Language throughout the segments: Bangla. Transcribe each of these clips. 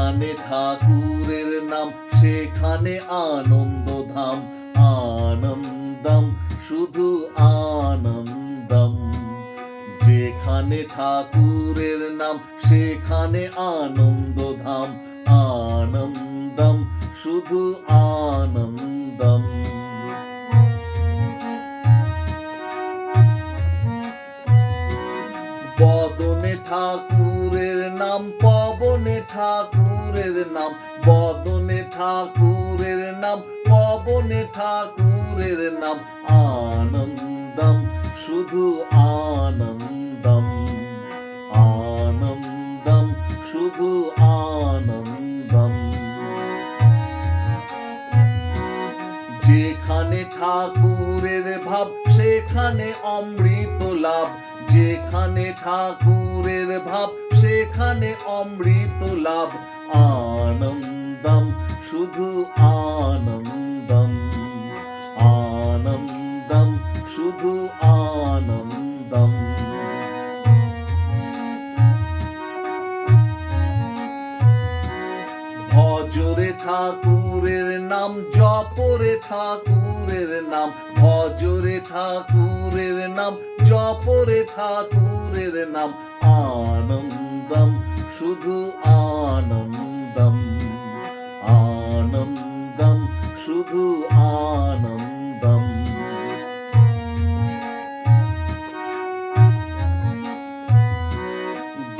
যেখানে ঠাকুরের নাম সেখানে আনন্দধাম, আনন্দম শুধু আনন্দম। যেখানে ঠাকুরের নাম সেখানে আনন্দধাম, আনন্দম শুধু আনন্দম। বদনে ঠাকুরের নাম, পবনে ঠাকুরের নাম, বদনে ঠাকুরের নাম, পবনে ঠাকুরের নাম, আনন্দম শুধু আনন্দম, আনন্দম শুধু আনন্দম। যেখানে ঠাকুরের ভাব সেখানে অমৃত লাভ, যেখানে ঠাকুরের ভাব সেখানে অমৃত লাভ, আনন্দম শুধু আনন্দম, আনন্দম শুধু আনন্দম। ভজরে ঠাকুরের নাম, জপরে ঠাকুরের নাম, ভজরে ঠাকুরের নাম, জপরে ঠাকুরের নাম, আনন্দম শুধু আনন্দম, আনন্দম শুধু আনন্দম।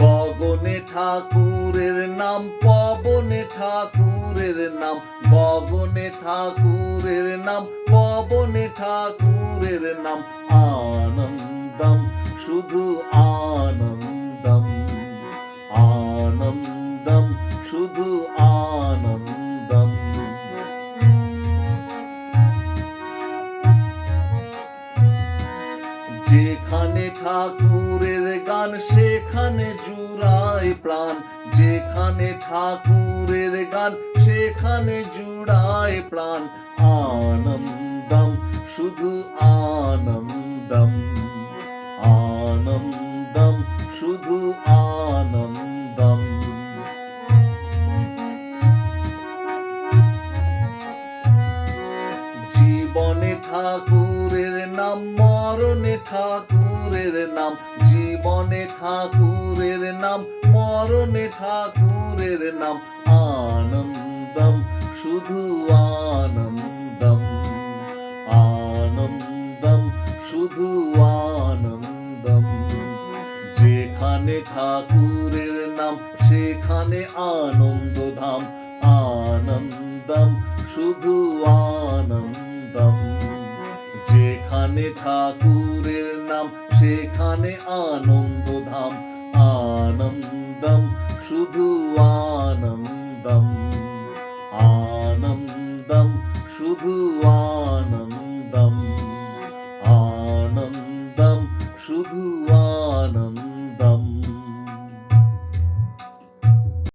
গগনে ঠাকুরের নাম, পবনে ঠাকুরের নাম, গগনে ঠাকুরের নাম, পবনে ঠাকুরের নাম, আনন্দম শুধু আনন্দম, আনন্দম শুধু আনন্দম। যেখানে ঠাকুরের গান সেখানে জুড়ায় প্রাণ, যেখানে ঠাকুরের গান সেখানে জুড়ায় প্রাণ, আনন্দম শুধু আনন্দম, আনন্দম শুধু আনন্দম। জীবনে ঠাকুরের নাম, মরণে ঠাকুরের নাম, জীবনে ঠাকুরের নাম, মরণে ঠাকুরের নাম, আনন্দম শুধু আনন্দম, আনন্দম শুধু আনন্দম। যেখানে ঠাকুরের নাম সেখানে আনন্দধাম, আনন্দম শুধু আনন্দম। যেখানে ঠাকুরের নাম সেখানে আনন্দধাম, আনন্দম শুধু আনন্দম, আনন্দম শুধু